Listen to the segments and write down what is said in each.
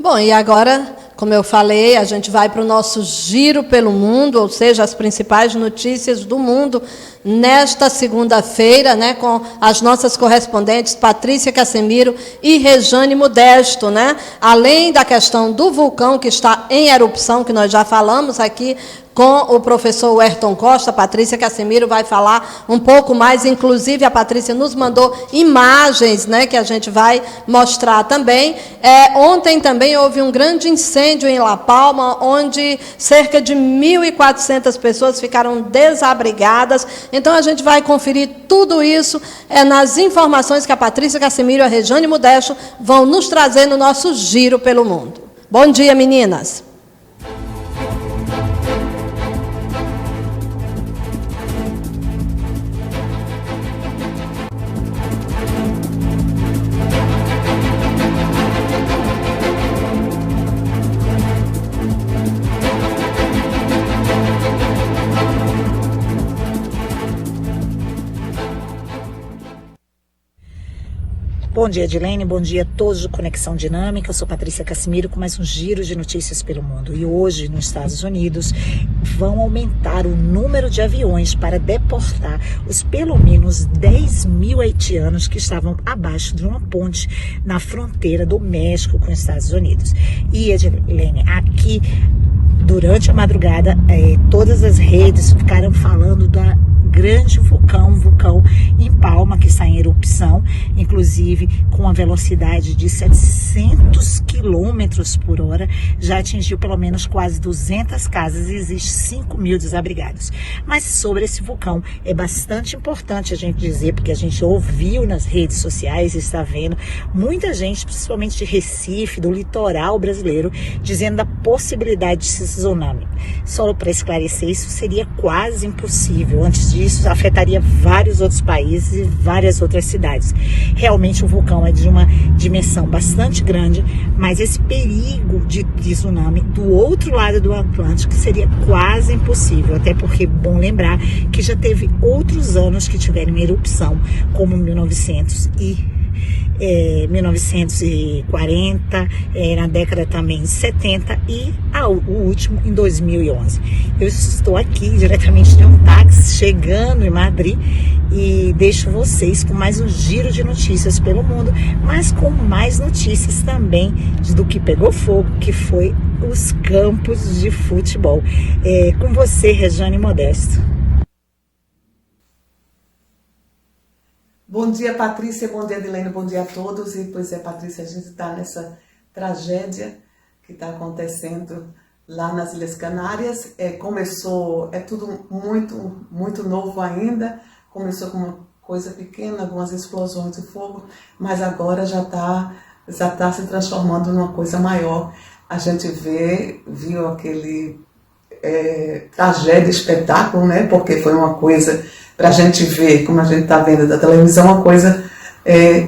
Bom, e agora, como eu falei, a gente vai para o nosso giro pelo mundo, ou seja, as principais notícias do mundo, nesta segunda-feira, né, com as nossas correspondentes Patrícia Casemiro e Rejane Modesto, né? Além da questão do vulcão que está em erupção, que nós já falamos aqui, com o professor Ayrton Costa, a Patrícia Casemiro vai falar um pouco mais, inclusive a Patrícia nos mandou imagens, né, que a gente vai mostrar também. Ontem também houve um grande incêndio em La Palma, onde cerca de 1.400 pessoas ficaram desabrigadas. Então a gente vai conferir tudo isso nas informações que a Patrícia Casemiro e a Rejane Modesto vão nos trazer no nosso giro pelo mundo. Bom dia, meninas! Bom dia, Edilene, bom dia a todos do Conexão Dinâmica. Eu sou Patrícia Casemiro com mais um giro de notícias pelo mundo. E hoje, nos Estados Unidos, vão aumentar o número de aviões para deportar os pelo menos 10 mil haitianos que estavam abaixo de uma ponte na fronteira do México com os Estados Unidos. E, Edilene, aqui, durante a madrugada, todas as redes ficaram falando da grande vulcão em Palma, que está em erupção, inclusive com a velocidade de 700 quilômetros por hora, já atingiu pelo menos quase 200 casas e existe 5 mil desabrigados. Mas sobre esse vulcão é bastante importante a gente dizer, porque a gente ouviu nas redes sociais e está vendo muita gente, principalmente de Recife, do litoral brasileiro, dizendo da possibilidade de tsunami. Só para esclarecer, isso seria quase impossível. Antes disso, afetaria vários outros países e várias outras cidades. Realmente o vulcão é de uma dimensão bastante grande, mas esse perigo de tsunami do outro lado do Atlântico seria quase impossível, até porque, bom lembrar, que já teve outros anos que tiveram erupção, como 1940, na década também de 70 e o último em 2011. Eu estou aqui diretamente de um táxi chegando em Madrid e deixo vocês com mais um giro de notícias pelo mundo, mas com mais notícias também do que pegou fogo, que foi os campos de futebol. Com você, Rejane Modesto. Bom dia, Patrícia, bom dia, Edilene, bom dia a todos. E, pois é, Patrícia, a gente está nessa tragédia que está acontecendo lá nas Ilhas Canárias. Começou, tudo muito novo ainda, começou com uma coisa pequena, algumas explosões de fogo, mas agora já tá se transformando numa coisa maior. A gente viu aquele tragédia, espetáculo, né? Porque foi uma coisa para a gente ver, como a gente está vendo da televisão, uma coisa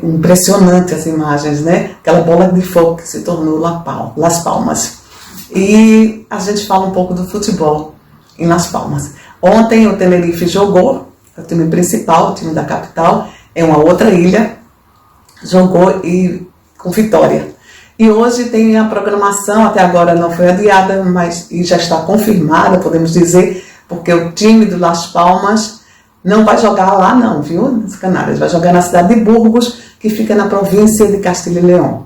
impressionante, as imagens, né? Aquela bola de fogo que se tornou Las Palmas. E a gente fala um pouco do futebol em Las Palmas. Ontem o Tenerife jogou, o time principal, o time da capital, é uma outra ilha, jogou com vitória. E hoje tem a programação, até agora não foi adiada, mas já está confirmada, podemos dizer, porque o time do Las Palmas não vai jogar lá não, viu, nas Canárias, vai jogar na cidade de Burgos, que fica na província de Castilha e León.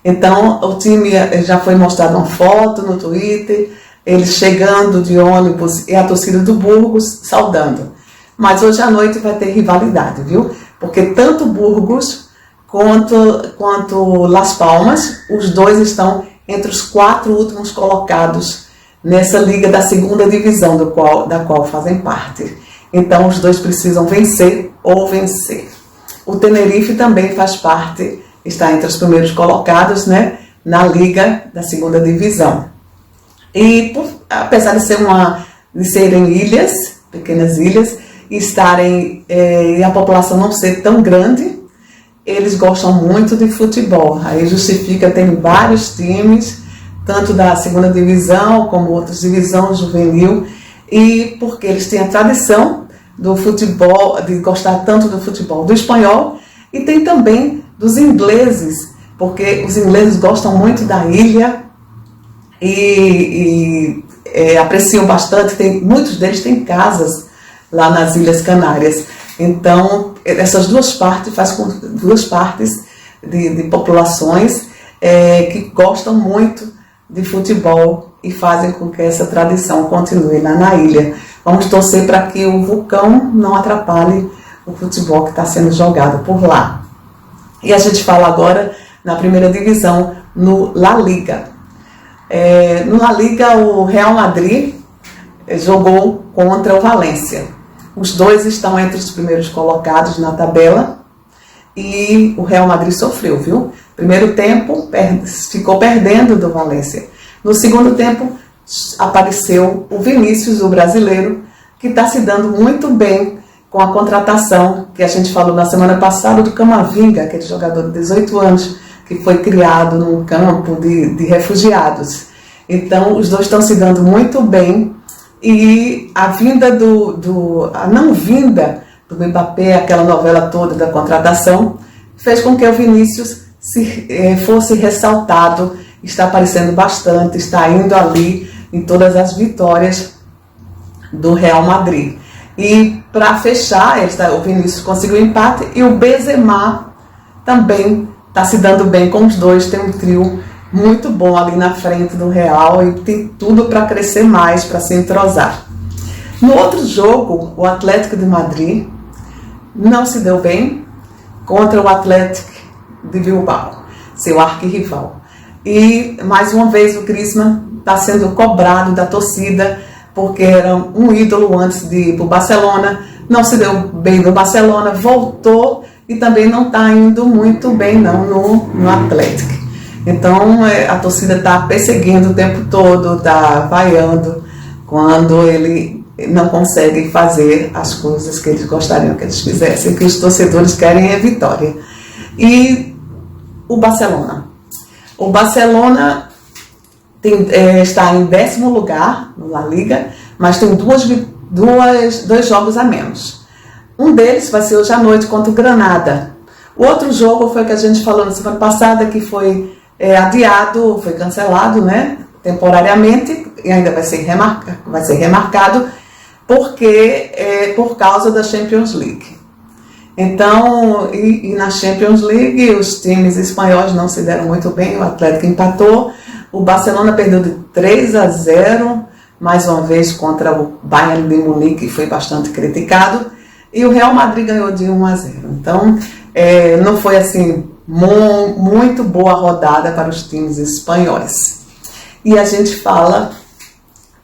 Então, o time já foi mostrado uma foto no Twitter, eles chegando de ônibus e a torcida do Burgos saudando. Mas hoje à noite vai ter rivalidade, viu? Porque tanto Burgos quanto Las Palmas, os dois estão entre os 4 últimos colocados nessa liga da segunda divisão da qual fazem parte. Então os dois precisam vencer ou vencer. O Tenerife também faz parte, está entre os primeiros colocados, né, na liga da segunda divisão. E apesar de serem ilhas, pequenas ilhas, e a população não ser tão grande, eles gostam muito de futebol. Aí justifica, tem vários times, tanto da segunda divisão como outras divisões, juvenil, e porque eles têm a tradição do futebol, de gostar tanto do futebol do espanhol, e tem também dos ingleses, porque os ingleses gostam muito da ilha apreciam bastante. Muitos deles têm casas lá nas Ilhas Canárias. Então, essas duas partes faz com duas partes de populações que gostam muito de futebol e fazem com que essa tradição continue lá na ilha. Vamos torcer para que o vulcão não atrapalhe o futebol que está sendo jogado por lá. E a gente fala agora na primeira divisão, no La Liga. No La Liga, o Real Madrid jogou contra o Valência. Os dois estão entre os primeiros colocados na tabela e o Real Madrid sofreu, viu? Primeiro tempo, ficou perdendo do Valência. No segundo tempo, apareceu o Vinícius, o brasileiro, que está se dando muito bem com a contratação que a gente falou na semana passada do Camavinga, aquele jogador de 18 anos, que foi criado num campo de refugiados. Então, os dois estão se dando muito bem e a não vinda do Mbappé, aquela novela toda da contratação, fez com que o Vinícius fosse ressaltado, está aparecendo bastante, está indo ali em todas as vitórias do Real Madrid. E para fechar, o Vinícius conseguiu o empate e o Benzema também está se dando bem com os dois, tem um trio muito bom ali na frente do Real e tem tudo para crescer mais, para se entrosar. No outro jogo, o Atlético de Madrid não se deu bem contra o Atlético de Bilbao, seu arquirrival. E mais uma vez o Griezmann está sendo cobrado da torcida, porque era um ídolo antes de ir para o Barcelona, não se deu bem no Barcelona, voltou e também não está indo muito bem não no Atlético. Então a torcida está perseguindo o tempo todo, está vaiando quando ele não consegue fazer as coisas que eles gostariam que eles fizessem, que os torcedores querem é vitória. E o Barcelona. O Barcelona está em 10º lugar no La Liga, mas tem dois jogos a menos. Um deles vai ser hoje à noite contra o Granada. O outro jogo foi o que a gente falou na semana passada, que foi adiado, foi cancelado, né, temporariamente, e ainda vai ser remarcado, porque por causa da Champions League. Então, e na Champions League, os times espanhóis não se deram muito bem, o Atlético empatou, o Barcelona perdeu de 3-0, mais uma vez contra o Bayern de Munique, que foi bastante criticado, e o Real Madrid ganhou de 1-0. Então, não foi assim muito boa rodada para os times espanhóis. E a gente fala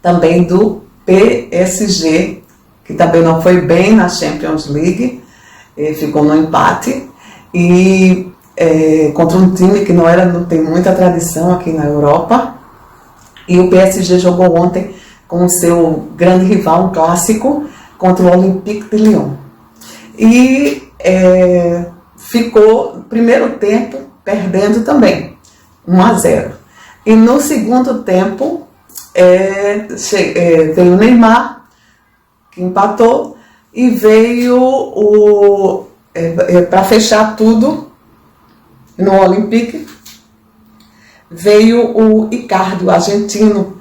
também do PSG, que também não foi bem na Champions League, ficou no empate, e contra um time que não tem muita tradição aqui na Europa. E o PSG jogou ontem com o seu grande rival, um clássico, contra o Olympique de Lyon. E ficou, primeiro tempo, perdendo também, 1-0. E no segundo tempo, veio o Neymar, que empatou, e veio para fechar tudo, no Olympique, veio o Icardi, o argentino,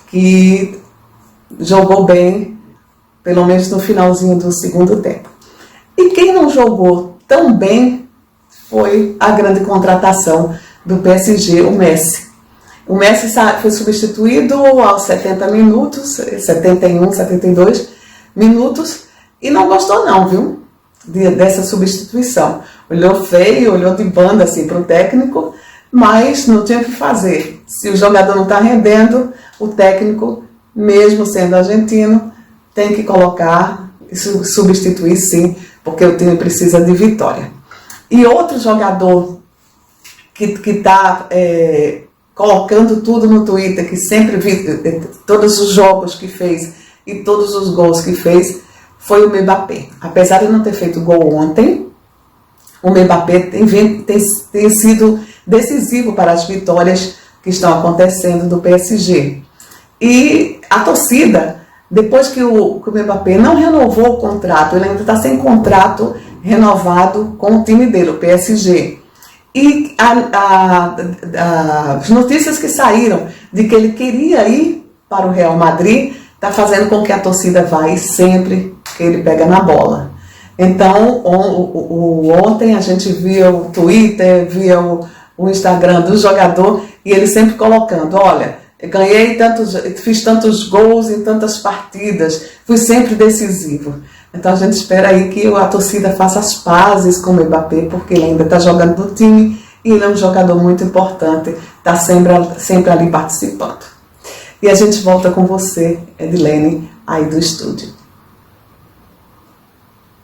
que jogou bem, pelo menos no finalzinho do segundo tempo. E quem não jogou tão bem foi a grande contratação do PSG, o Messi. O Messi foi substituído aos 70 minutos, 71, 72 minutos, e não gostou não, viu, dessa substituição. Olhou feio, olhou de banda assim para o técnico, mas não tinha o que fazer. Se o jogador não está rendendo, o técnico, mesmo sendo argentino, tem que colocar, substituir sim, porque o time precisa de vitória. E outro jogador que está colocando tudo no Twitter, que sempre vi todos os jogos que fez e todos os gols que fez, foi o Mbappé. Apesar de não ter feito gol ontem, o Mbappé tem sido decisivo para as vitórias que estão acontecendo do PSG. E a torcida, depois que o Mbappé não renovou o contrato, ele ainda está sem contrato renovado com o time dele, o PSG. E as notícias que saíram de que ele queria ir para o Real Madrid, está fazendo com que a torcida vá sempre que ele pega na bola. Então, ontem a gente via o Twitter, via o Instagram do jogador, e ele sempre colocando, olha, fiz tantos gols em tantas partidas, fui sempre decisivo. Então a gente espera aí que a torcida faça as pazes com o Mbappé, porque ele ainda está jogando no time, e ele é um jogador muito importante, está sempre ali participando. E a gente volta com você, Edilene, aí do estúdio.